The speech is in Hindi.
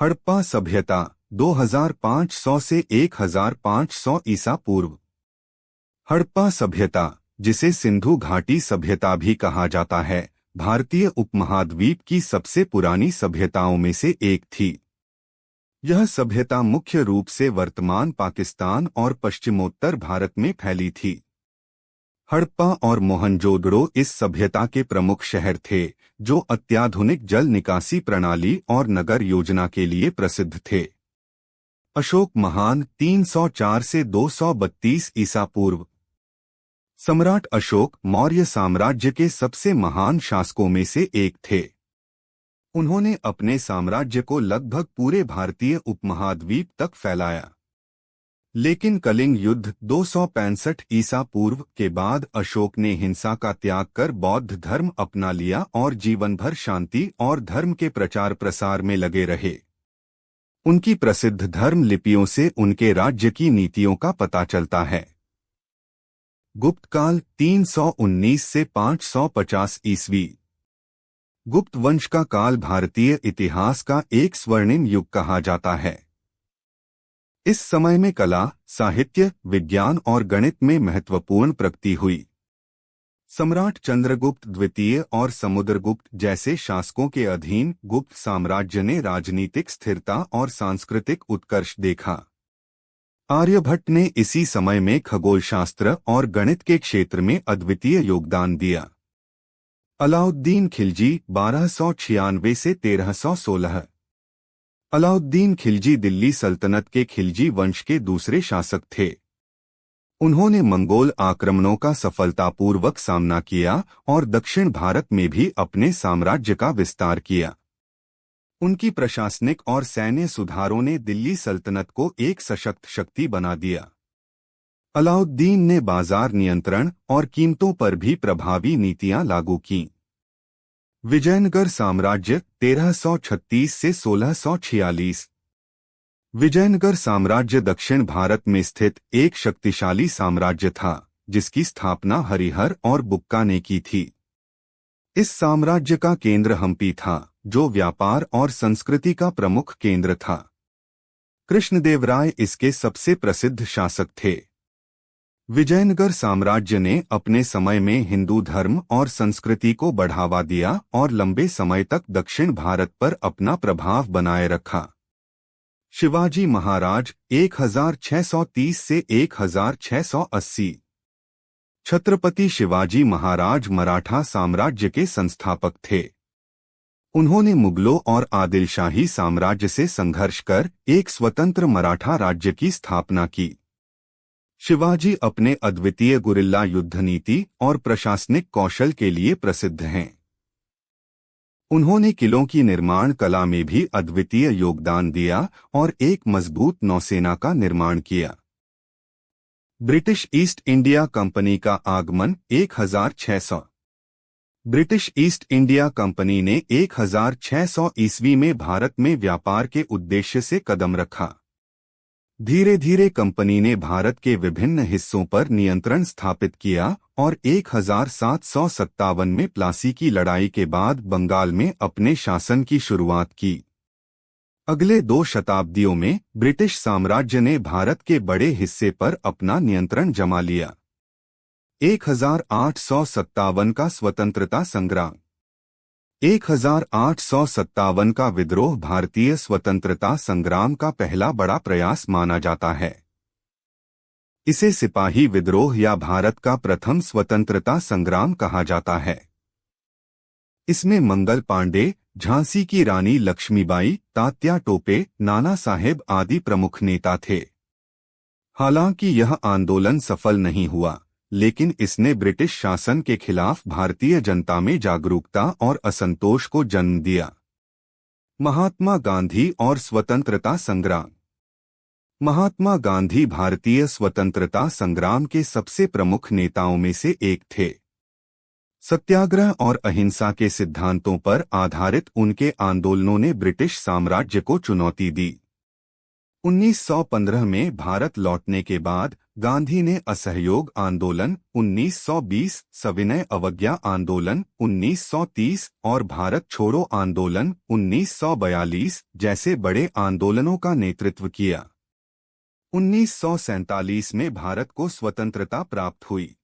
हड़प्पा सभ्यता 2500 से 1500 ईसा पूर्व। हड़प्पा सभ्यता, जिसे सिंधु घाटी सभ्यता भी कहा जाता है, भारतीय उपमहाद्वीप की सबसे पुरानी सभ्यताओं में से एक थी। यह सभ्यता मुख्य रूप से वर्तमान पाकिस्तान और पश्चिमोत्तर भारत में फैली थी। हड़प्पा और मोहनजोदड़ो इस सभ्यता के प्रमुख शहर थे, जो अत्याधुनिक जल निकासी प्रणाली और नगर योजना के लिए प्रसिद्ध थे। अशोक महान 304 से 232 ईसा पूर्व। सम्राट अशोक मौर्य साम्राज्य के सबसे महान शासकों में से एक थे। उन्होंने अपने साम्राज्य को लगभग पूरे भारतीय उपमहाद्वीप तक फैलाया। लेकिन कलिंग युद्ध 265 ईसा पूर्व के बाद अशोक ने हिंसा का त्याग कर बौद्ध धर्म अपना लिया और जीवन भर शांति और धर्म के प्रचार प्रसार में लगे रहे। उनकी प्रसिद्ध धर्म लिपियों से उनके राज्य की नीतियों का पता चलता है। गुप्त काल 319 से 550 ईस्वी। गुप्त वंश का काल भारतीय इतिहास का एक स्वर्णिम युग कहा जाता है। इस समय में कला, साहित्य, विज्ञान और गणित में महत्वपूर्ण प्रगति हुई। सम्राट चंद्रगुप्त द्वितीय और समुद्रगुप्त जैसे शासकों के अधीन गुप्त साम्राज्य ने राजनीतिक स्थिरता और सांस्कृतिक उत्कर्ष देखा। आर्यभट्ट ने इसी समय में खगोलशास्त्र और गणित के क्षेत्र में अद्वितीय योगदान दिया। अलाउद्दीन खिलजी 1296 से 1316। अलाउद्दीन खिलजी दिल्ली सल्तनत के खिलजी वंश के दूसरे शासक थे। उन्होंने मंगोल आक्रमणों का सफलतापूर्वक सामना किया और दक्षिण भारत में भी अपने साम्राज्य का विस्तार किया। उनकी प्रशासनिक और सैन्य सुधारों ने दिल्ली सल्तनत को एक सशक्त शक्ति बना दिया। अलाउद्दीन ने बाजार नियंत्रण और कीमतों पर भी प्रभावी नीतियां लागू कीं। विजयनगर साम्राज्य 1336 से 1646। विजयनगर साम्राज्य दक्षिण भारत में स्थित एक शक्तिशाली साम्राज्य था, जिसकी स्थापना हरिहर और बुक्का ने की थी। इस साम्राज्य का केंद्र हम्पी था, जो व्यापार और संस्कृति का प्रमुख केंद्र था। कृष्णदेवराय इसके सबसे प्रसिद्ध शासक थे। विजयनगर साम्राज्य ने अपने समय में हिंदू धर्म और संस्कृति को बढ़ावा दिया और लंबे समय तक दक्षिण भारत पर अपना प्रभाव बनाए रखा। शिवाजी महाराज 1630 से 1680। छत्रपति शिवाजी महाराज मराठा साम्राज्य के संस्थापक थे। उन्होंने मुगलों और आदिलशाही साम्राज्य से संघर्ष कर एक स्वतंत्र मराठा राज्य की स्थापना की। शिवाजी अपने अद्वितीय गुरिल्ला युद्ध नीति और प्रशासनिक कौशल के लिए प्रसिद्ध हैं। उन्होंने किलों की निर्माण कला में भी अद्वितीय योगदान दिया और एक मजबूत नौसेना का निर्माण किया। ब्रिटिश ईस्ट इंडिया कंपनी का आगमन 1600। ब्रिटिश ईस्ट इंडिया कंपनी ने 1600 ईस्वी में भारत में व्यापार के उद्देश्य से कदम रखा। धीरे धीरे कंपनी ने भारत के विभिन्न हिस्सों पर नियंत्रण स्थापित किया और 1757 में प्लासी की लड़ाई के बाद बंगाल में अपने शासन की शुरुआत की। अगले 2 शताब्दियों में ब्रिटिश साम्राज्य ने भारत के बड़े हिस्से पर अपना नियंत्रण जमा लिया। 1857 का स्वतंत्रता संग्राम। 1857 का विद्रोह भारतीय स्वतंत्रता संग्राम का पहला बड़ा प्रयास माना जाता है। इसे सिपाही विद्रोह या भारत का प्रथम स्वतंत्रता संग्राम कहा जाता है। इसमें मंगल पांडे, झांसी की रानी लक्ष्मीबाई, तात्या टोपे, नाना साहेब आदि प्रमुख नेता थे। हालांकि यह आंदोलन सफल नहीं हुआ, लेकिन इसने ब्रिटिश शासन के खिलाफ भारतीय जनता में जागरूकता और असंतोष को जन्म दिया। महात्मा गांधी और स्वतंत्रता संग्राम। महात्मा गांधी भारतीय स्वतंत्रता संग्राम के सबसे प्रमुख नेताओं में से एक थे। सत्याग्रह और अहिंसा के सिद्धांतों पर आधारित उनके आंदोलनों ने ब्रिटिश साम्राज्य को चुनौती दी। 1915 में भारत लौटने के बाद गांधी ने असहयोग आंदोलन 1920, सविनय अवज्ञा आंदोलन 1930 और भारत छोड़ो आंदोलन 1942 जैसे बड़े आंदोलनों का नेतृत्व किया। 1947 में भारत को स्वतंत्रता प्राप्त हुई।